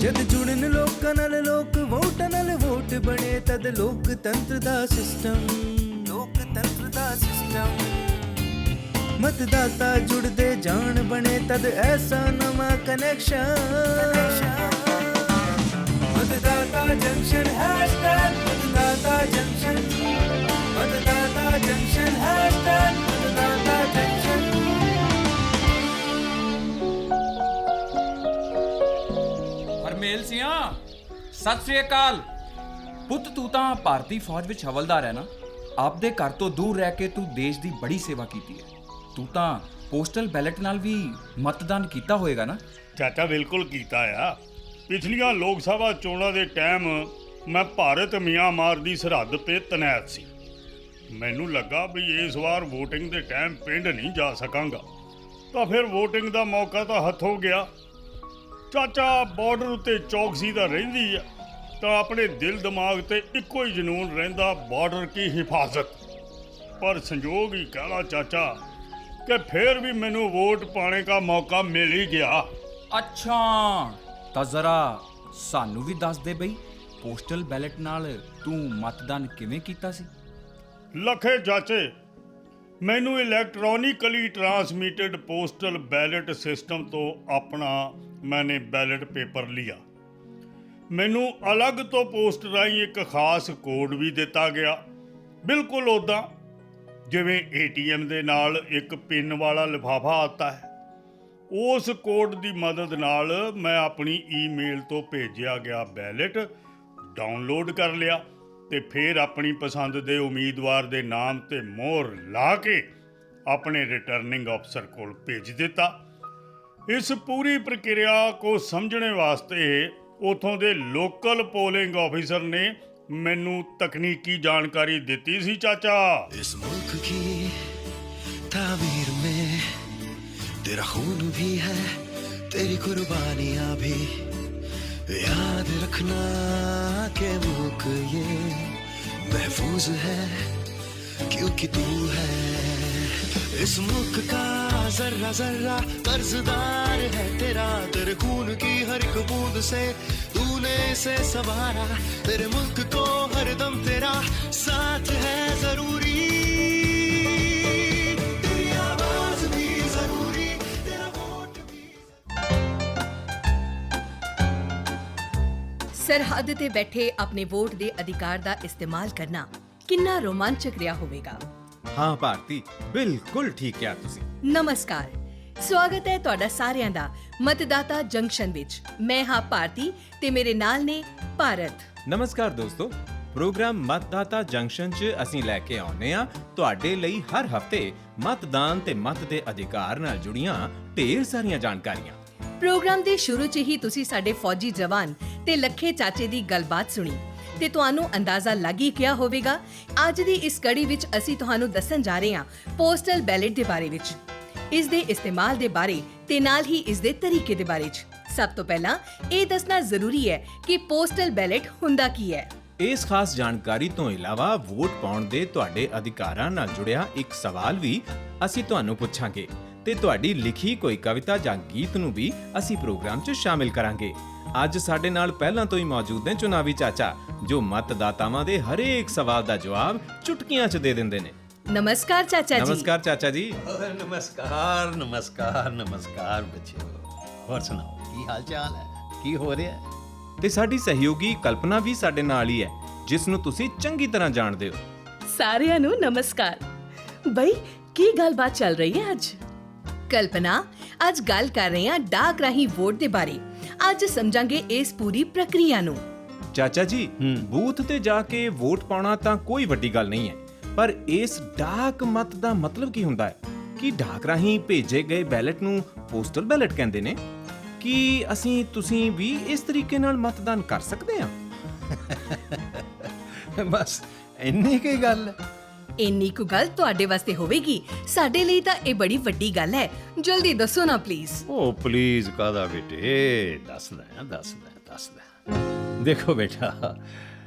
जद जुड़न लोकां नाल लोक वोटां नाल वोट बने तद लोकतंत्र दा सिस्टम मतदाता जुड़दे जान बने तद ऐसा नवा कनेक्शन मतदाता जंक्शन हैशटैग मतदाता जंक्शन हैशटैग मतदाता जंक्शन। ਹਰਮੇਲ ਸਿਆਂ ਸਤਿ ਸ੍ਰੀ ਅਕਾਲ। ਪੁੱਤ ਤੂੰ ਤਾਂ ਭਾਰਤੀ ਫੌਜ ਵਿੱਚ ਹਵਲਦਾਰ ਹੈ ਨਾ। ਆਪਦੇ ਘਰ ਤੋਂ ਦੂਰ ਰਹਿ ਕੇ ਤੂੰ ਦੇਸ਼ ਦੀ ਬੜੀ ਸੇਵਾ ਕੀਤੀ ਹੈ। ਤੂੰ ਤਾਂ ਪੋਸਟਲ ਬੈਲਟ ਨਾਲ ਵੀ ਮਤਦਾਨ ਕੀਤਾ ਹੋਏਗਾ ਨਾ। ਚਾਚਾ ਬਿਲਕੁਲ ਕੀਤਾ ਆ। ਪਿਛਲੀਆਂ ਲੋਕ ਸਭਾ ਚੋਣਾਂ ਦੇ ਟਾਈਮ ਮੈਂ ਭਾਰਤ ਮਿਆਂਮਾਰ ਦੀ ਸਰਹੱਦ 'ਤੇ ਤੈਨਾਤ ਸੀ। ਮੈਨੂੰ ਲੱਗਾ ਵੀ ਇਸ ਵਾਰ VOTING ਦੇ ਟਾਈਮ ਪਿੰਡ ਨਹੀਂ ਜਾ ਸਕਾਂਗਾ, ਤਾਂ ਫਿਰ VOTING ਦਾ ਮੌਕਾ ਤਾਂ ਹੱਥੋਂ ਗਿਆ। ਚਾਚਾ ਬਾਰਡਰ ਉੱਤੇ ਚੌਕਸੀ ਤਾਂ ਰਹਿੰਦੀ ਆ, ਤਾਂ ਆਪਣੇ ਦਿਲ ਦਿਮਾਗ 'ਤੇ ਇੱਕੋ ਹੀ ਜਨੂਨ ਰਹਿੰਦਾ, ਬਾਰਡਰ ਕੀ ਹਿਫਾਜ਼ਤ। ਪਰ ਸੰਜੋਗ ਹੀ ਕਹਿਲਾ ਚਾਚਾ ਕਿ ਫਿਰ ਵੀ ਮੈਨੂੰ ਵੋਟ ਪਾਣੇ ਦਾ ਮੌਕਾ ਮਿਲ ਹੀ ਗਿਆ। ਅੱਛਾ ਤਾਂ ਜ਼ਰਾ ਸਾਨੂੰ ਵੀ ਦੱਸ ਦੇ ਬਈ, ਪੋਸਟਲ ਬੈਲਟ ਨਾਲ ਤੂੰ ਮਤਦਾਨ ਕਿਵੇਂ ਕੀਤਾ ਸੀ? ਲੱਖੇ ਚਾਚੇ, ਮੈਨੂੰ ਇਲੈਕਟ੍ਰੋਨਿਕਲੀ ਟਰਾਂਸਮਿਟਡ ਪੋਸਟਲ ਬੈਲਟ ਸਿਸਟਮ ਤੋਂ ਆਪਣਾ ਮੈਨੇ ਬੈਲਟ ਪੇਪਰ ਲਿਆ। ਮੈਨੂੰ ਅਲੱਗ ਤੋਂ ਪੋਸਟ ਰਾਹੀਂ ਇੱਕ ਖਾਸ ਕੋਡ ਵੀ ਦਿੱਤਾ ਗਿਆ, ਬਿਲਕੁਲ ਉੱਦਾਂ ਜਿਵੇਂ ATM ਦੇ ਨਾਲ ਇੱਕ ਪਿੰਨ ਵਾਲਾ ਲਿਫਾਫਾ ਆਤਾ ਹੈ। ਉਸ ਕੋਡ ਦੀ ਮਦਦ ਨਾਲ ਮੈਂ ਆਪਣੀ ਈਮੇਲ ਤੋਂ ਭੇਜਿਆ ਗਿਆ ਬੈਲਟ ਡਾਊਨਲੋਡ ਕਰ ਲਿਆ ਤੇ ਫਿਰ ਆਪਣੀ ਪਸੰਦ ਦੇ ਉਮੀਦਵਾਰ ਦੇ ਨਾਮ ਤੇ ਮੋਹਰ ਲਾ ਕੇ ਆਪਣੇ ਰਿਟਰਨਿੰਗ ਅਫਸਰ ਕੋਲ ਭੇਜ ਦਿੱਤਾ। ਇਸ ਪੂਰੀ ਪ੍ਰਕਿਰਿਆ ਕੋ ਸਮਝਣੇ ਵਾਸਤੇ ਉਥੋਂ ਦੇ ਲੋਕਲ ਪੋਲਿੰਗ ਆਫਿਸਰ ਨੇ ਮੈਨੂੰ ਤਕਨੀਕੀ ਜਾਣਕਾਰੀ ਦਿੱਤੀ ਸੀ। ਚਾਚਾ इस मुल्क की तामीर में तेरा खून भी है, तेरी कुर्बानियां भी। याद रखना कि मुल्क ये महफूज है क्योंकि तू है इस मुल्क का जर्रा जर्रा कर्जदार है तेरा। तेरे खून की हर एक बूंद से तूने इसे संवारा, तेरे मुल्क को हर दम तेरा साथ है जरूरी। तेरी आवाज भी जरूरी, तेरा वोट भी। ਸਰਹੱਦ ਤੇ ਬੈਠੇ ਆਪਣੇ ਵੋਟ ਦੇ ਅਧਿਕਾਰ ਦਾ ਇਸਤੇਮਾਲ ਕਰਨਾ ਕਿੰਨਾ ਰੋਮਾਂਚਕ ਰਿਹਾ ਹੋਵੇਗਾ। ਹਾਂ ਭਾਰਤੀ, ਬਿਲਕੁਲ ਠੀਕ ਕਿਹਾ ਤੁਸੀਂ। ਨਮਸਕਾਰ, ਸਵਾਗਤ ਹੈ ਤੁਹਾਡਾ ਸਾਰਿਆਂ ਦਾ ਮਤਦਾਤਾ ਜੰਕਸ਼ਨ ਵਿੱਚ। ਮੈਂ ਹਾਂ ਭਾਰਤੀ ਤੇ ਮੇਰੇ ਨਾਲ ਨੇ ਭਾਰਤ। ਨਮਸਕਾਰ ਦੋਸਤੋ, ਪ੍ਰੋਗਰਾਮ ਮਤਦਾਤਾ ਜੰਕਸ਼ਨ 'ਚ ਅਸੀਂ ਲੈ ਕੇ ਆਉਂਦੇ ਹਾਂ ਤੁਹਾਡੇ ਲਈ ਹਰ ਹਫ਼ਤੇ ਮਤਦਾਨ ਤੇ ਮਤ ਦੇ ਅਧਿਕਾਰ ਨਾਲ ਜੁੜੀਆਂ ਢੇਰ ਸਾਰੀਆਂ ਜਾਣਕਾਰੀਆਂ। ਪ੍ਰੋਗਰਾਮ ਦੇ ਸ਼ੁਰੂ 'ਚ ਹੀ ਤੁਸੀਂ ਸਾਡੇ ਫੌਜੀ ਜਵਾਨ ਤੇ ਲੱਖੇ ਚਾਚੇ ਦੀ ਗੱਲਬਾਤ ਸੁਣੀ ਤੇ ਤੁਹਾਨੂੰ ਅੰਦਾਜ਼ਾ ਲੱਗ ਹੀ ਗਿਆ ਹੋਵੇਗਾ। ਅੱਜ ਦੀ ਇਸ ਕੜੀ ਵਿੱਚ ਅਸੀਂ ਤੁਹਾਨੂੰ ਦੱਸਣ ਜਾ ਰਹੇ ਹਾਂ ਪੋਸਟਲ ਬੈਲਟ ਦੇ ਬਾਰੇ ਵਿੱਚ, ਇਸ ਦੇ ਇਸਤੇਮਾਲ ਦੇ ਬਾਰੇ ਤੇ ਨਾਲ ਹੀ ਇਸ ਦੇ ਤਰੀਕੇ ਦੇ ਬਾਰੇ 'ਚ। ਸਭ ਤੋਂ ਪਹਿਲਾਂ ਇਹ ਦੱਸਣਾ ਜ਼ਰੂਰੀ ਹੈ ਕਿ ਪੋਸਟਲ ਬੈਲਟ ਹੁੰਦਾ ਕੀ ਹੈ। ਇਸ ਖਾਸ ਜਾਣਕਾਰੀ ਤੋਂ ਇਲਾਵਾ ਵੋਟ ਪਾਉਣ ਦੇ ਤੁਹਾਡੇ ਅਧਿਕਾਰਾਂ ਨਾਲ ਜੁੜਿਆ ਇੱਕ ਸਵਾਲ ਵੀ ਅਸੀਂ ਤੁਹਾਨੂੰ ਪੁੱਛਾਂਗੇ ਤੇ ਤੁਹਾਡੀ ਲਿਖੀ ਕੋਈ ਕਵਿਤਾ ਜਾਂ ਗੀਤ ਨੂੰ ਵੀ ਅਸੀਂ ਪ੍ਰੋਗਰਾਮ 'ਚ ਸ਼ਾਮਿਲ ਕਰਾਂਗੇ। ਅੱਜ ਸਾਡੇ ਨਾਲ ਪਹਿਲਾਂ ਤੋਂ ਹੀ ਮੌਜੂਦ ਨੇ ਚੁਣਾਵੀ ਚਾਚਾ, ਜੋ ਮਤਦਾਤਾਵਾਂ ਦੇ ਹਰੇਕ ਸਵਾਲ ਦਾ ਜਵਾਬ ਚੁਟਕੀਆਂ 'ਚ ਦੇ ਦਿੰਦੇ ਨੇ। ਨਮਸਕਾਰ ਚਾਚਾ ਜੀ। ਨਮਸਕਾਰ ਚਾਚਾ ਜੀ। ਨਮਸਕਾਰ ਨਮਸਕਾਰ ਨਮਸਕਾਰ ਬੱਚਿਓ। ਹੋਰ ਸੁਣਾਓ, ਕੀ ਹਾਲ ਚਾਲ ਹੈ, ਕੀ ਹੋ ਰਿਹਾ ਹੈ? ਤੇ ਸਾਡੀ ਸਹਿਯੋਗੀ ਕਲਪਨਾ ਵੀ ਸਾਡੇ ਨਾਲ ਹੀ ਹੈ, ਜਿਸ ਨੂੰ ਤੁਸੀਂ ਚੰਗੀ ਤਰ੍ਹਾਂ ਜਾਣਦੇ ਹੋ। ਸਾਰਿਆਂ ਨੂੰ ਨਮਸਕਾਰ। ਬਈ ਕੀ ਗੱਲਬਾਤ ਚੱਲ ਰਹੀ ਹੈ ਅੱਜ? ਕਲਪਨਾ, ਅੱਜ ਗੱਲ ਕਰ ਰਹੇ ਹਾਂ ਡਾਕ ਰਾਹੀਂ ਵੋਟ ਦੇ ਬਾਰੇ। ਅੱਜ ਸਮਝਾਂਗੇ ਇਸ ਪੂਰੀ ਪ੍ਰਕਿਰਿਆ ਨੂੰ। ਚਾਚਾ ਜੀ, ਬੂਥ ਤੇ ਜਾ ਕੇ ਵੋਟ ਪਾਉਣਾ ਤਾਂ ਕੋਈ ਵੱਡੀ ਗੱਲ ਨਹੀਂ ਹੈ, ਪਰ ਇਸ ਡਾਕ ਮਤ ਦਾ ਮਤਲਬ ਕੀ ਹੁੰਦਾ ਹੈ? ਕੀ ਡਾਕ ਰਾਹੀਂ ਭੇਜੇ ਗਏ ਬੈਲਟ ਨੂੰ ਪੋਸਟਲ ਬੈਲਟ ਕਹਿੰਦੇ ਨੇ? ਕੀ ਤੁਸੀਂ ਵੀ ਇਸ ਤਰੀਕੇ ਨਾਲ ਮਤਦਾਨ ਕਰ ਸਕਦੇ ਹਾਂ? ਬਸ ਇੰਨੀ ਕੀ ਗੱਲ ਹੈ? ਇੰਨੀ ਕੁ ਗੱਲ ਤੁਹਾਡੇ ਵਾਸਤੇ ਹੋਵੇਗੀ, ਸਾਡੇ ਲਈ ਤਾਂ ਇਹ ਬੜੀ ਵੱਡੀ ਗੱਲ ਹੈ। ਜਲਦੀ ਦੱਸੋ ਨਾ ਪਲੀਜ਼। ਉਹ ਪਲੀਜ਼ ਕਾਹਦਾ ਬੇਟੇ, ਦੱਸਦਾ। ਦੇਖੋ ਬੇਟਾ,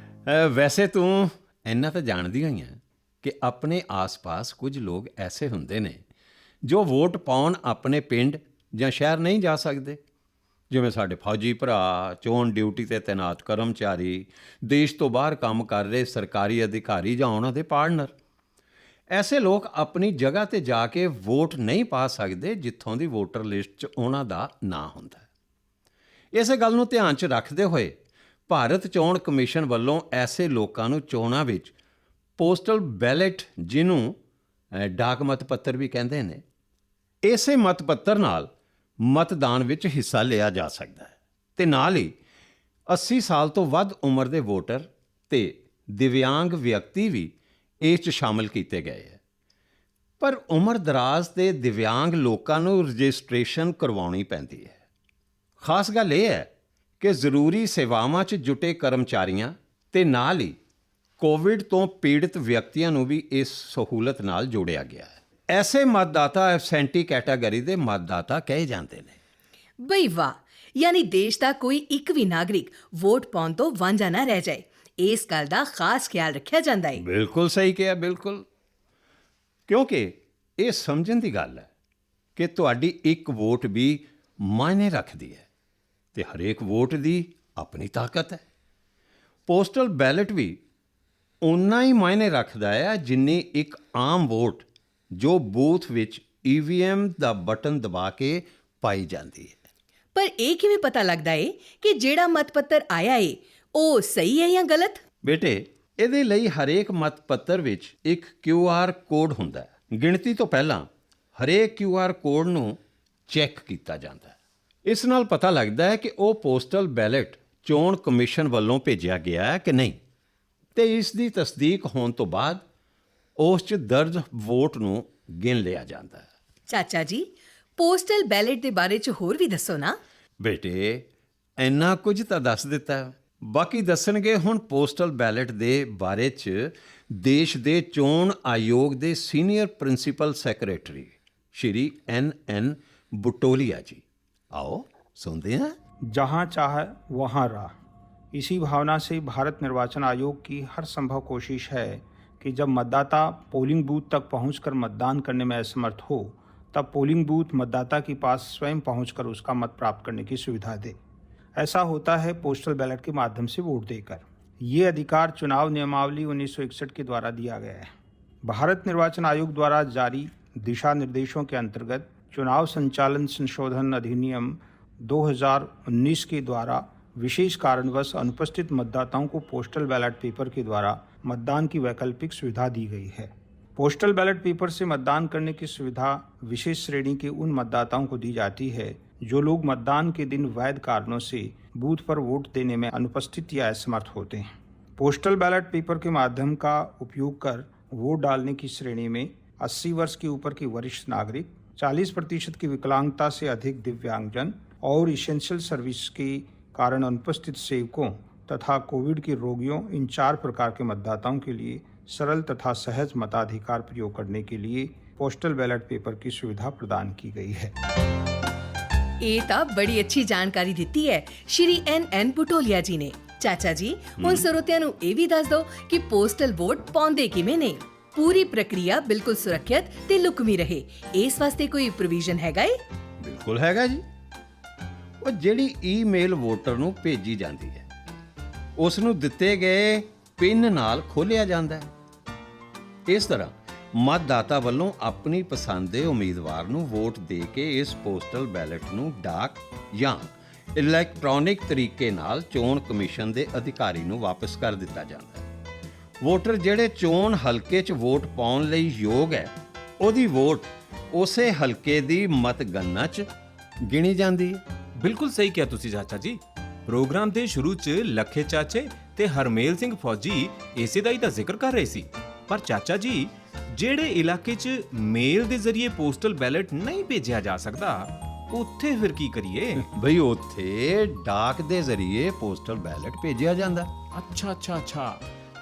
ਵੈਸੇ ਤੂੰ ਇੰਨਾ ਤਾਂ ਜਾਣਦੀ ਹੋਈ ਹੈ ਕਿ ਆਪਣੇ ਆਸ-ਪਾਸ ਕੁਝ ਲੋਕ ਐਸੇ ਹੁੰਦੇ ਨੇ ਜੋ ਵੋਟ ਪਾਉਣ ਆਪਣੇ ਪਿੰਡ ਜਾਂ ਸ਼ਹਿਰ ਨਹੀਂ ਜਾ ਸਕਦੇ, ਜਿਵੇਂ ਸਾਡੇ ਫੌਜੀ ਭਰਾ, ਚੋਣ ਡਿਊਟੀ ਤੇ ਤੈਨਾਤ ਕਰਮਚਾਰੀ, ਦੇਸ਼ ਤੋਂ ਬਾਹਰ ਕੰਮ ਕਰ ਰਹੇ ਸਰਕਾਰੀ ਅਧਿਕਾਰੀ ਜਾਂ ਉਹਨਾਂ ਦੇ ਪਾਰਟਨਰ। ਐਸੇ ਲੋਕ ਆਪਣੀ ਜਗ੍ਹਾ ਤੇ ਜਾ ਕੇ ਵੋਟ ਨਹੀਂ ਪਾ ਸਕਦੇ ਜਿੱਥੋਂ ਦੀ ਵੋਟਰ ਲਿਸਟ 'ਚ ਉਹਨਾਂ ਦਾ ਨਾਂ ਹੁੰਦਾ ਹੈ। ਇਸੇ ਗੱਲ ਨੂੰ ਧਿਆਨ 'ਚ ਰੱਖਦੇ ਹੋਏ ਭਾਰਤ ਚੋਣ ਕਮਿਸ਼ਨ ਵੱਲੋਂ ਐਸੇ ਲੋਕਾਂ ਨੂੰ ਚੋਣਾਂ ਵਿੱਚ ਪੋਸਟਲ ਬੈਲਟ, ਜਿਹਨੂੰ ਡਾਕ ਮਤ ਪੱਤਰ ਵੀ ਕਹਿੰਦੇ ਨੇ, ਇਸੇ ਮਤ ਪੱਤਰ ਨਾਲ ਮਤਦਾਨ ਵਿੱਚ ਹਿੱਸਾ ਲਿਆ ਜਾ ਸਕਦਾ ਹੈ ਤੇ ਨਾਲ ਹੀ 80 ਸਾਲ ਤੋਂ ਵੱਧ ਉਮਰ ਦੇ ਵੋਟਰ ਤੇ ਦਿਵਿਆਂਗ ਵਿਅਕਤੀ ਵੀ ਇਸ 'ਚ ਸ਼ਾਮਲ ਕੀਤੇ ਗਏ ਹੈ। ਪਰ ਉਮਰ ਦਰਾਜ਼ ਤੇ ਦਿਵਿਆਂਗ ਲੋਕਾਂ ਨੂੰ ਰਜਿਸਟ੍ਰੇਸ਼ਨ ਕਰਵਾਉਣੀ ਪੈਂਦੀ ਹੈ। ਖਾਸ ਗੱਲ ਇਹ ਹੈ ਕਿ ਜ਼ਰੂਰੀ ਸੇਵਾਵਾਂ 'ਚ ਜੁਟੇ ਕਰਮਚਾਰੀਆਂ ਤੇ ਨਾਲ ਹੀ ਕੋਵਿਡ ਤੋਂ ਪੀੜਤ ਵਿਅਕਤੀਆਂ ਨੂੰ ਵੀ ਇਸ ਸਹੂਲਤ ਨਾਲ ਜੋੜਿਆ ਗਿਆ ਹੈ। ਐਸੇ ਮਤਦਾਤਾ ਐਬਸੈਂਟੀ ਕੈਟਾਗਰੀ ਦੇ ਮਤਦਾਤਾ ਕਹੇ ਜਾਂਦੇ ਨੇ। ਬਈ ਵਾਹ, ਯਾਨੀ ਦੇਸ਼ ਦਾ ਕੋਈ ਇੱਕ ਵੀ ਨਾਗਰਿਕ ਵੋਟ ਪਾਉਣ ਤੋਂ ਵਾਂਝਾ ਨਾ ਰਹਿ ਜਾਏ, ਇਸ ਗੱਲ ਦਾ ਖਾਸ ਖਿਆਲ ਰੱਖਿਆ ਜਾਂਦਾ ਹੈ। ਬਿਲਕੁਲ ਸਹੀ ਕਿਹਾ, ਬਿਲਕੁਲ, ਕਿਉਂਕਿ ਇਹ ਸਮਝਣ ਦੀ ਗੱਲ ਹੈ ਕਿ ਤੁਹਾਡੀ ਇੱਕ ਵੋਟ ਵੀ ਮਾਇਨੇ ਰੱਖਦੀ ਹੈ ਤੇ ਹਰੇਕ ਵੋਟ ਦੀ ਆਪਣੀ ਤਾਕਤ ਹੈ। ਪੋਸਟਲ ਬੈਲਟ ਵੀ ਉਨਾ ਹੀ ਮਾਇਨੇ ਰੱਖਦਾ ਹੈ ਜਿੰਨੀ ਇੱਕ ਆਮ ਵੋਟ ਜੋ ਬੂਥ ਵਿੱਚ EVM ਦਾ ਬਟਨ ਦਬਾ ਕੇ ਪਾਈ ਜਾਂਦੀ ਹੈ। ਪਰ ਇਹ ਕਿਵੇਂ ਪਤਾ ਲੱਗਦਾ ਏ ਕਿ ਜਿਹੜਾ ਮਤ ਪੱਤਰ ਆਇਆ ਏ ਉਹ ਸਹੀ ਹੈ ਜਾਂ ਗਲਤ? ਬੇਟੇ, ਇਹਦੇ ਲਈ ਹਰੇਕ ਮਤ ਪੱਤਰ ਵਿੱਚ ਇੱਕ QR ਕੋਡ ਹੁੰਦਾ ਹੈ। ਗਿਣਤੀ ਤੋਂ ਪਹਿਲਾਂ ਹਰੇਕ QR ਕੋਡ ਨੂੰ ਚੈੱਕ ਕੀਤਾ ਜਾਂਦਾ ਹੈ। ਇਸ ਨਾਲ ਪਤਾ ਲੱਗਦਾ ਹੈ ਕਿ ਉਹ ਪੋਸਟਲ ਬੈਲਟ ਚੋਣ ਕਮਿਸ਼ਨ ਵੱਲੋਂ ਭੇਜਿਆ ਗਿਆ ਹੈ ਕਿ ਨਹੀਂ, ਤੇ ਇਸ ਦੀ ਤਸਦੀਕ ਹੋਣ ਤੋਂ ਬਾਅਦ ਉਸ 'ਚ ਦਰਜ ਵੋਟ ਨੂੰ ਗਿਣ ਲਿਆ ਜਾਂਦਾ ਹੈ। ਚਾਚਾ ਜੀ, ਪੋਸਟਲ ਬੈਲਟ ਦੇ ਬਾਰੇ 'ਚ ਹੋਰ ਵੀ ਦੱਸੋ ਨਾ। ਬੇਟੇ, ਇੰਨਾ ਕੁਝ ਤਾਂ ਦੱਸ ਦਿੱਤਾ, ਬਾਕੀ ਦੱਸਣਗੇ ਹੁਣ ਪੋਸਟਲ ਬੈਲਟ ਦੇ ਬਾਰੇ 'ਚ ਦੇਸ਼ ਦੇ ਚੋਣ ਆਯੋਗ ਦੇ ਸੀਨੀਅਰ ਪ੍ਰਿੰਸੀਪਲ ਸੈਕਟਰੀ ਸ਼੍ਰੀ NN बुटोलिया जी। आओ सुनते हैं। जहाँ चाहे वहाँ राह, इसी भावना से भारत निर्वाचन आयोग की हर संभव कोशिश है कि जब मतदाता पोलिंग बूथ तक पहुंचकर मतदान करने में असमर्थ हो, तब पोलिंग बूथ मतदाता के पास स्वयं पहुंचकर उसका मत प्राप्त करने की सुविधा दे। ऐसा होता है पोस्टल बैलेट के माध्यम से वोट देकर। ये अधिकार चुनाव नियमावली 1961 के द्वारा दिया गया है। भारत निर्वाचन आयोग द्वारा जारी दिशा निर्देशों के अंतर्गत चुनाव संचालन संशोधन अधिनियम 2019 के द्वारा विशेष कारणवश अनुपस्थित मतदाताओं को पोस्टल बैलेट पेपर के द्वारा मतदान की वैकल्पिक सुविधा दी गई है। पोस्टल बैलेट पेपर से मतदान करने की सुविधा विशेष श्रेणी के उन मतदाताओं को दी जाती है जो लोग मतदान के दिन वैध कारणों से बूथ पर वोट देने में अनुपस्थित या असमर्थ होते हैं। पोस्टल बैलेट पेपर के माध्यम का उपयोग कर वोट डालने की श्रेणी में 80 वर्ष के ऊपर के वरिष्ठ नागरिक, 40% की विकलांगता से अधिक दिव्यांगजन और इसेंशियल सर्विस के कारण अनुपस्थित सेवकों तथा कोविड के रोगियों, इन 4 प्रकार के मतदाताओं के लिए सरल तथा सहज मताधिकार प्रयोग करने के लिए पोस्टल बैलेट पेपर की सुविधा प्रदान की गई है। ਇਹ ਤਾਂ ਬੜੀ ਅੱਛੀ ਜਾਣਕਾਰੀ ਦਿੱਤੀ ਹੈ ਸ਼੍ਰੀ NN ਬੁਟੋਲੀਆ ਜੀ ਨੇ। ਚਾਚਾ ਜੀ, ਹੁਣ ਸਰੋਤਿਆਂ ਨੂੰ ਇਹ ਵੀ ਦੱਸ ਦਿਓ ਕਿ ਪੋਸਟਲ ਵੋਟ ਪਾਉਂਦੇ ਕਿਵੇਂ ਨੇ। ਪੂਰੀ ਪ੍ਰਕਿਰਿਆ ਬਿਲਕੁਲ ਸੁਰੱਖਿਅਤ ਤੇ ਲੁਕਵੀਂ ਰਹੇ, ਇਸ ਵਾਸਤੇ ਕੋਈ ਪ੍ਰੋਵੀਜ਼ਨ ਹੈਗਾ ਏ? ਬਿਲਕੁਲ ਹੈਗਾ ਜੀ। ਉਹ ਜਿਹੜੀ ਈਮੇਲ ਵੋਟਰ ਨੂੰ ਭੇਜੀ ਜਾਂਦੀ ਹੈ ਉਸ ਨੂੰ ਦਿੱਤੇ ਗਏ ਪਿੰਨ ਨਾਲ ਖੋਲ੍ਹਿਆ ਜਾਂਦਾ ਹੈ। ਇਸ ਤਰ੍ਹਾਂ ਮਤਦਾਤਾ ਵੱਲੋਂ ਆਪਣੀ ਪਸੰਦ ਦੇ ਉਮੀਦਵਾਰ ਨੂੰ ਵੋਟ ਦੇ ਕੇ ਇਸ ਪੋਸਟਲ ਬੈਲਟ ਨੂੰ ਡਾਕ ਜਾਂ ਇਲੈਕਟ੍ਰੋਨਿਕ ਤਰੀਕੇ ਨਾਲ ਚੋਣ ਕਮਿਸ਼ਨ ਦੇ ਅਧਿਕਾਰੀ ਨੂੰ ਵਾਪਸ ਕਰ ਦਿੱਤਾ ਜਾਂਦਾ ਹੈ। ਵੋਟਰ ਜਿਹੜੇ ਚੋਣ ਹਲਕੇ 'ਚ ਵੋਟ ਪਾਉਣ ਲਈ ਯੋਗ ਹੈ, ਉਹਦੀ ਵੋਟ ਉਸੇ ਹਲਕੇ ਦੀ ਮਤਗਣਨਾ 'ਚ ਗਿਣੀ ਜਾਂਦੀ ਹੈ। ਬਿਲਕੁਲ ਸਹੀ ਕਿਹਾ ਤੁਸੀਂ ਚਾਚਾ ਜੀ। ਪ੍ਰੋਗਰਾਮ ਦੇ ਸ਼ੁਰੂ 'ਚ ਲੱਖੇ ਚਾਚੇ ਤੇ ਹਰਮੇਲ ਸਿੰਘ ਫੌਜੀ ਇਸੇ ਦਾ ਹੀ ਤਾਂ ਜ਼ਿਕਰ ਕਰ ਰਹੇ ਸੀ। ਪਰ ਚਾਚਾ ਜੀ, ਜਿਹੜੇ ਇਲਾਕੇ 'ਚ ਮੇਲ ਦੇ ਜ਼ਰੀਏ ਪੋਸਟਲ ਬੈਲਟ ਨਹੀਂ ਭੇਜਿਆ ਜਾ ਸਕਦਾ, ਉੱਥੇ ਫਿਰ ਕੀ ਕਰੀਏ? ਬਈ ਉੱਥੇ ਡਾਕ ਦੇ ਜ਼ਰੀਏ ਪੋਸਟਲ ਬੈਲਟ ਭੇਜਿਆ ਜਾਂਦਾ। ਅੱਛਾ।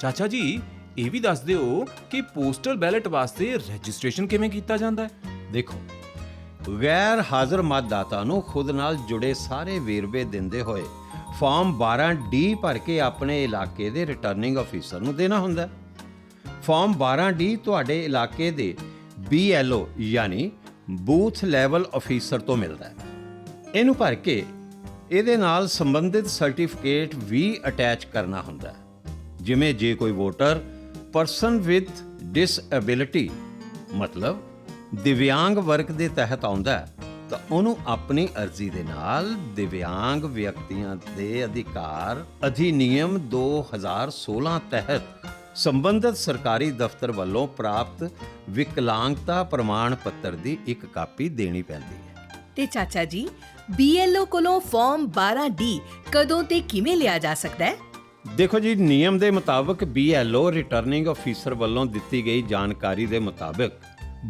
ਚਾਚਾ ਜੀ, ਇਹ ਵੀ ਦੱਸ ਦਿਓ ਕਿ ਪੋਸਟਲ ਬੈਲਟ ਵਾਸਤੇ ਰਜਿਸਟ੍ਰੇਸ਼ਨ ਕਿਵੇਂ ਕੀਤਾ ਜਾਂਦਾ ਹੈ? ਦੇਖੋ, ਗੈਰ ਹਾਜ਼ਰ ਮਤਦਾਤਾ ਨੂੰ ਖੁਦ ਨਾਲ ਜੁੜੇ ਸਾਰੇ ਵੇਰਵੇ ਦਿੰਦੇ ਹੋਏ ਫਾਰਮ 12D ਭਰ ਕੇ ਆਪਣੇ ਇਲਾਕੇ ਦੇ ਰਿਟਰਨਿੰਗ ਅਫੀਸਰ ਨੂੰ ਦੇਣਾ ਹੁੰਦਾ। ਫਾਰਮ 12D ਤੁਹਾਡੇ ਇਲਾਕੇ ਦੇ BLO ਯਾਨੀ ਬੂਥ ਲੈਵਲ ਅਫੀਸਰ ਤੋਂ ਮਿਲਦਾ ਹੈ। ਇਹਨੂੰ ਭਰ ਕੇ ਇਹਦੇ ਨਾਲ ਸੰਬੰਧਿਤ ਸਰਟੀਫਿਕੇਟ ਵੀ ਅਟੈਚ ਕਰਨਾ ਹੁੰਦਾ ਹੈ। ਜਿਵੇਂ ਜੇ ਕੋਈ ਵੋਟਰ ਪਰਸਨ ਵਿਦ ਡਿਸਐਬਿਲਿਟੀ ਮਤਲਬ ਦਿਵਿਆਂਗ ਵਰਗ ਦੇ ਤਹਿਤ ਆਉਂਦਾ ਹੈ ਤਾਂ ਉਹਨੂੰ ਆਪਣੀ ਅਰਜ਼ੀ ਦੇ ਨਾਲ ਦਿਵਿਆਂਗ ਵਿਅਕਤੀਆਂ ਦੇ ਅਧਿਕਾਰ ਅਧਿਨਿਯਮ 2016 ਤਹਿਤ ਸੰਬੰਧਿਤ ਸਰਕਾਰੀ ਦਫ਼ਤਰ ਵੱਲੋਂ ਪ੍ਰਾਪਤ ਵਿਕਲਾਂਗਤਾ ਪ੍ਰਮਾਣ ਪੱਤਰ ਦੀ ਇੱਕ ਕਾਪੀ ਦੇਣੀ ਪੈਂਦੀ ਹੈ। ਤੇ ਚਾਚਾ ਜੀ BLO ਕੋਲੋਂ ਫਾਰਮ 12D ਕਦੋਂ ਤੇ ਕਿਵੇਂ ਲਿਆ ਜਾ ਸਕਦਾ ਹੈ? ਦੇਖੋ ਜੀ, ਨਿਯਮ ਦੇ ਮੁਤਾਬਕ BLO ਰਿਟਰਨਿੰਗ ਅਫੀਸਰ ਵੱਲੋਂ ਦਿੱਤੀ ਗਈ ਜਾਣਕਾਰੀ ਦੇ ਮੁਤਾਬਕ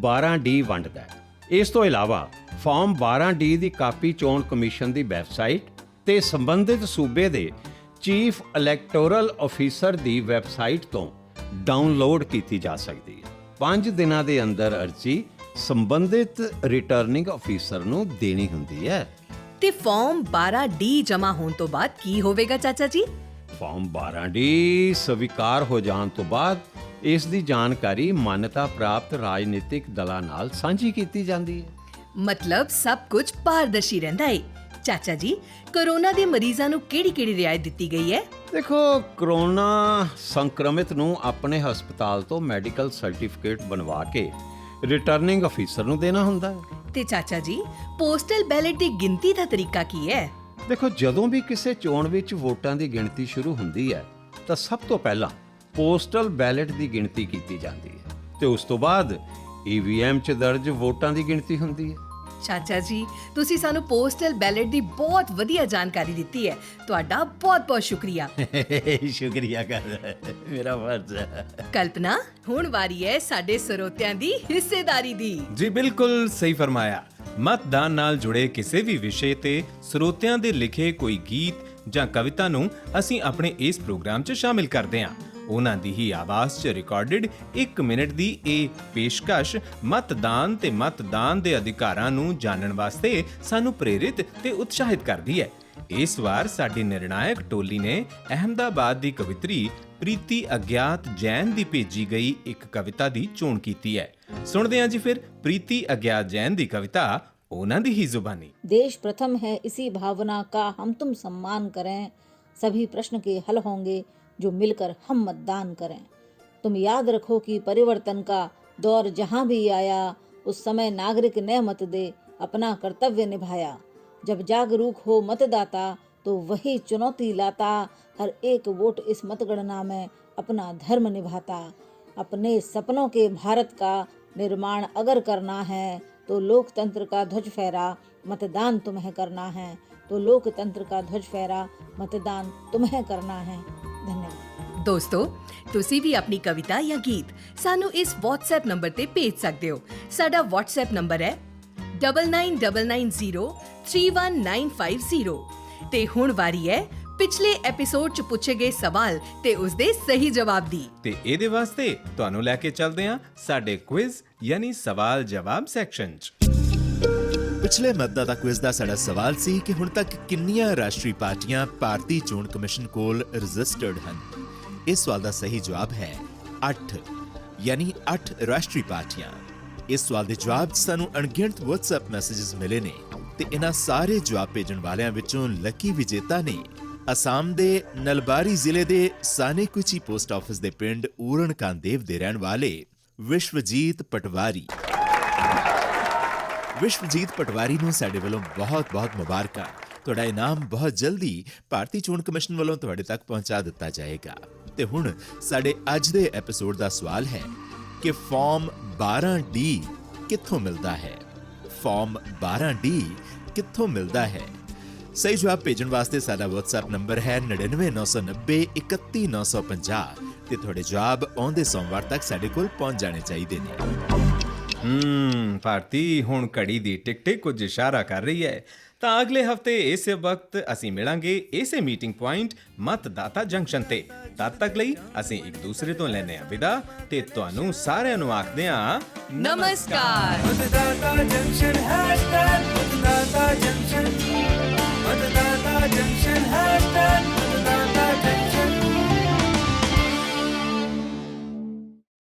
12D ਵੰਡਦਾ ਹੈ। ਇਸ ਤੋਂ ਇਲਾਵਾ ਫਾਰਮ 12D ਦੀ ਕਾਪੀ ਚੋਣ ਕਮਿਸ਼ਨ ਦੀ ਵੈਬਸਾਈਟ ਤੇ ਸੰਬੰਧਿਤ ਸੂਬੇ ਦੇ ਚੀਫ ਇਲੈਕਟੋਰਲ ਅਫੀਸਰ ਦੀ ਵੈਬਸਾਈਟ ਤੋਂ ਡਾਊਨਲੋਡ ਕੀਤੀ ਜਾ ਸਕਦੀ ਹੈ। 5 ਦਿਨਾਂ ਦੇ ਅੰਦਰ ਅਰਜ਼ੀ ਸੰਬੰਧਿਤ ਰਿਟਰਨਿੰਗ ਅਫੀਸਰ ਨੂੰ ਦੇਣੀ ਹੁੰਦੀ ਹੈ। ਤੇ ਫਾਰਮ 12D ਜਮ੍ਹਾਂ ਹੋਣ ਤੋਂ ਬਾਅਦ ਕੀ ਹੋਵੇਗਾ ਚਾਚਾ ਜੀ? ਫਾਰਮ 12D ਸਵੀਕਾਰ ਹੋ ਜਾਣ ਤੋਂ ਬਾਅਦ ਇਸ ਦੀ ਜਾਣਕਾਰੀ ਮਾਨਤਾ ਪ੍ਰਾਪਤ ਰਾਜਨੀਤਿਕ ਦਲਾਂ ਨਾਲ ਸਾਂਝੀ ਕੀਤੀ ਜਾਂਦੀ ਹੈ। ਮਤਲਬ ਸਭ ਕੁਝ ਪਾਰਦਰਸ਼ੀ ਰਹਿੰਦਾ ਹੈ। ਚਾਚਾ ਜੀ, ਕੋਰੋਨਾ ਦੇ ਮਰੀਜ਼ਾਂ ਨੂੰ ਕਿਹੜੀ ਰਿਆਇਤ ਦਿੱਤੀ ਗਈ ਹੈ? ਦੇਖੋ, ਕੋਰੋਨਾ ਸੰਕਰਮਿਤ ਨੂੰ ਆਪਣੇ ਹਸਪਤਾਲ ਤੋਂ ਮੈਡੀਕਲ ਸਰਟੀਫਿਕੇਟ ਬਣਵਾ ਕੇ ਰਿਟਰਨਿੰਗ ਅਫੀਸਰ ਨੂੰ ਦੇਣਾ ਹੁੰਦਾ ਹੈ। ਤੇ ਚਾਚਾ ਜੀ, ਪੋਸਟਲ ਬੈਲਟ ਦੀ ਗਿਣਤੀ ਦਾ ਤਰੀਕਾ ਕੀ ਹੈ? ਦੇਖੋ, ਜਦੋਂ ਵੀ ਕਿਸੇ ਚੋਣ ਵਿੱਚ ਵੋਟਾਂ ਦੀ ਗਿਣਤੀ ਸ਼ੁਰੂ ਹੁੰਦੀ ਹੈ ਤਾਂ ਸਭ ਤੋਂ ਪਹਿਲਾਂ ਪੋਸਟਲ ਬੈਲਟ ਦੀ ਗਿਣਤੀ ਕੀਤੀ ਜਾਂਦੀ ਹੈ ਤੇ ਉਸ ਤੋਂ ਬਾਅਦ EVM 'ਚ ਦਰਜ ਵੋਟਾਂ ਦੀ ਗਿਣਤੀ ਹੁੰਦੀ ਹੈ। ਚਾਚਾ ਜੀ, ਤੁਸੀਂ ਸਾਨੂੰ ਪੋਸਟਲ ਬੈਲਟ ਦੀ ਬਹੁਤ ਵਧੀਆ ਜਾਣਕਾਰੀ ਦਿੱਤੀ ਹੈ। ਤੁਹਾਡਾ ਬਹੁਤ-ਬਹੁਤ ਸ਼ੁਕਰੀਆ। ਸ਼ੁਕਰੀਆ ਕਰ ਮੇਰਾ ਫਰਜ਼ ਹੈ। ਕਲਪਨਾ, ਹੁਣ ਵਾਰੀ ਹੈ ਸਾਡੇ ਸਰੋਤਿਆਂ ਦੀ ਹਿੱਸੇਦਾਰੀ ਦੀ। ਜੀ ਬਿਲਕੁਲ ਸਹੀ ਫਰਮਾਇਆ। ਮਤਦਾਨ ਨਾਲ ਜੁੜੇ ਕਿਸੇ ਵੀ ਵਿਸ਼ੇ ਤੇ ਸਰੋਤਿਆਂ ਦੇ ਲਿਖੇ ਕੋਈ ਗੀਤ ਜਾਂ ਕਵਿਤਾ ਨੂੰ ਅਸੀਂ ਆਪਣੇ ਇਸ ਪ੍ਰੋਗਰਾਮ 'ਚ ਸ਼ਾਮਿਲ ਕਰਦੇ ਹਾਂ। ਉਹਨਾਂ ਦੀ ਹੀ ਆਵਾਜ਼ 'ਚ ਰਿਕਾਰਡਡ 1 ਮਿੰਟ ਦੀ ਇਹ ਪੇਸ਼ਕਸ਼ ਮਤਦਾਨ ਤੇ ਮਤਦਾਨ ਦੇ ਅਧਿਕਾਰਾਂ ਨੂੰ ਜਾਣਨ ਵਾਸਤੇ ਸਾਨੂੰ ਪ੍ਰੇਰਿਤ ਤੇ ਉਤਸ਼ਾਹਿਤ ਕਰਦੀ ਹੈ। ਇਸ ਵਾਰ ਸਾਡੀ ਨਿਰਣਾਇਕ ਟੋਲੀ ਨੇ ਅਹਿਮਦਾਬਾਦ ਦੀ ਕਵਿਤਰੀ ਪ੍ਰੀਤੀ ਅਗਿਆਤ ਜੈਨ ਦੀ ਭੇਜੀ ਗਈ ਇੱਕ ਕਵਿਤਾ ਦੀ ਚੋਣ ਕੀਤੀ ਹੈ। ਸੁਣਦੇ ਹਾਂ ਜੀ ਫਿਰ ਪ੍ਰੀਤੀ ਅਗਿਆਤ ਜੈਨ ਦੀ ਕਵਿਤਾ ਉਹਨਾਂ ਦੀ ਹੀ ਜ਼ੁਬਾਨੀ। देश प्रथम है, इसी भावना का हम तुम सम्मान करें। सभी प्रश्न के हल होंगे जो मिलकर हम मतदान करें। तुम याद रखो कि परिवर्तन का दौर जहाँ भी आया, उस समय नागरिक ने मत दे अपना कर्तव्य निभाया। जब जागरूक हो मतदाता तो वही चुनौती लाता, हर एक वोट इस मतगणना में अपना धर्म निभाता। अपने सपनों के भारत का निर्माण अगर करना है तो लोकतंत्र का ध्वज फहरा मतदान तुम्हें करना है। तो लोकतंत्र का ध्वज फहरा मतदान तुम्हें करना है। धन्यवाद। ਦੋਸਤੋ, ਤੁਸੀਂ ਵੀ ਆਪਣੀ ਕਵਿਤਾ ਜਾਂ ਗੀਤ ਸਾਨੂੰ ਇਸ WhatsApp ਨੰਬਰ ਤੇ ਭੇਜ ਸਕਦੇ ਹੋ। ਸਾਡਾ WhatsApp ਨੰਬਰ ਹੈ 9999031950। ਤੇ ਹੁਣ ਵਾਰੀ ਹੈ ਪਿਛਲੇ ਐਪੀਸੋਡ 'ਚ ਪੁੱਛੇ ਗਏ ਸਵਾਲ ਤੇ ਉਸ ਦੇ ਸਹੀ ਜਵਾਬ ਦੀ। ਤੇ ਇਹਦੇ ਵਾਸਤੇ ਤੁਹਾਨੂੰ ਲੈ ਕੇ ਚੱਲਦੇ ਹਾਂ ਸਾਡੇ ਕੁਇਜ਼ ਯਾਨੀ ਸਵਾਲ ਜਵਾਬ ਸੈਕਸ਼ਨ 'ਚ। ਪਿਛਲੇ ਮਤਦਾਤਾ ਕੁਇਜ਼ ਦਾ ਸਾਡਾ ਸਵਾਲ ਸੀ ਕਿ ਹੁਣ ਤੱਕ ਕਿੰਨੀਆਂ ਰਾਸ਼ਟਰੀ ਪਾਰਟੀਆਂ ਭਾਰਤੀ ਚੋਣ ਕਮਿਸ਼ਨ ਕੋਲ ਰਜਿਸਟਰਡ ਹਨ। ਇਸ ਸਵਾਲ ਦਾ ਸਹੀ ਜਵਾਬ ਹੈ 8, ਯਾਨੀ 8 ਰਾਸ਼ਟਰੀ ਪਾਰਟੀਆਂ। ਇਸ ਸਵਾਲ ਦੇ ਜਵਾਬ 'ਚ ਸਾਨੂੰ ਅਣਗਿਣਤ WhatsApp ਮੈਸੇजेस ਮਿਲੇ ਨੇ ਤੇ ਇਹਨਾਂ ਸਾਰੇ ਜਵਾਬ ਭੇਜਣ ਵਾਲਿਆਂ ਵਿੱਚੋਂ ਲੱਕੀ ਵਿਜੇਤਾ ਨੇ ਅਸਾਮ ਦੇ ਨਲਬਾਰੀ ਜ਼ਿਲ੍ਹੇ ਦੇ ਸਾਨੇਕੁਚੀ ਪੋਸਟ ਆਫਿਸ ਦੇ ਪਿੰਡ ਊਰਨ ਕਾਂਦੇਵ ਦੇ ਰਹਿਣ ਵਾਲੇ ਵਿਸ਼ਵਜੀਤ ਪਟਵਾਰੀ। ਵਿਸ਼ਵਜੀਤ ਪਟਵਾਰੀ ਨੂੰ ਸਾਡੇ ਵੱਲੋਂ ਬਹੁਤ-ਬਹੁਤ ਮੁਬਾਰਕਾਂ। ਤੁਹਾਡਾ ਇਨਾਮ ਬਹੁਤ ਜਲਦੀ ਭਾਰਤੀ ਚੋਣ ਕਮਿਸ਼ਨ ਵੱਲੋਂ ਤੁਹਾਡੇ ਤੱਕ ਪਹੁੰਚਾ ਦਿੱਤਾ ਜਾਏਗਾ। ਤੇ ਹੁਣ ਸਾਡੇ ਅੱਜ ਦੇ ਐਪੀਸੋਡ ਦਾ ਸਵਾਲ ਹੈ ਕਿ ਫਾਰਮ 12D ਕਿੱਥੋਂ ਮਿਲਦਾ ਹੈ? ਫਾਰਮ 12D ਕਿੱਥੋਂ ਮਿਲਦਾ ਹੈ? ਸਹੀ ਜਵਾਬ ਭੇਜਣ ਵਾਸਤੇ ਸਾਡਾ WhatsApp ਨੰਬਰ ਹੈ 9990931950 ਤੇ ਤੁਹਾਡੇ ਜਵਾਬ ਆਉਂਦੇ ਸੋਮਵਾਰ ਤੱਕ ਸਾਡੇ ਕੋਲ ਪਹੁੰਚ ਜਾਣੇ ਚਾਹੀਦੇ ਨੇ। ਭਾਰਤੀ, ਹੁਣ ਘੜੀ ਦੀ ਟਿਕ-ਟਿਕ ਕੁਝ ਇਸ਼ਾਰਾ ਕਰ ਰਹੀ ਹੈ ਤਾਂ ਅਗਲੇ ਹਫਤੇ ਇਸੇ ਵਕਤ ਅਸੀਂ ਮਿਲਾਂਗੇ ਇਸੇ ਮੀਟਿੰਗ ਪੁਆਇੰਟ ਮਤਦਾਤਾ ਜੰਕਸ਼ਨ ਤੇ। ਤਦ ਤੱਕ ਲਈ ਅਸੀਂ ਇੱਕ ਦੂਸਰੇ ਤੋਂ ਲੈਨੇ ਆ ਵਿਦਾ ਤੇ ਤੁਹਾਨੂੰ ਸਾਰਿਆਂ ਨੂੰ ਆਖਦੇ ਹਾਂ ਨਮਸਕਾਰ। मतदाता जंक्शन #मतदाता जंक्शन मतदाता जंक्शन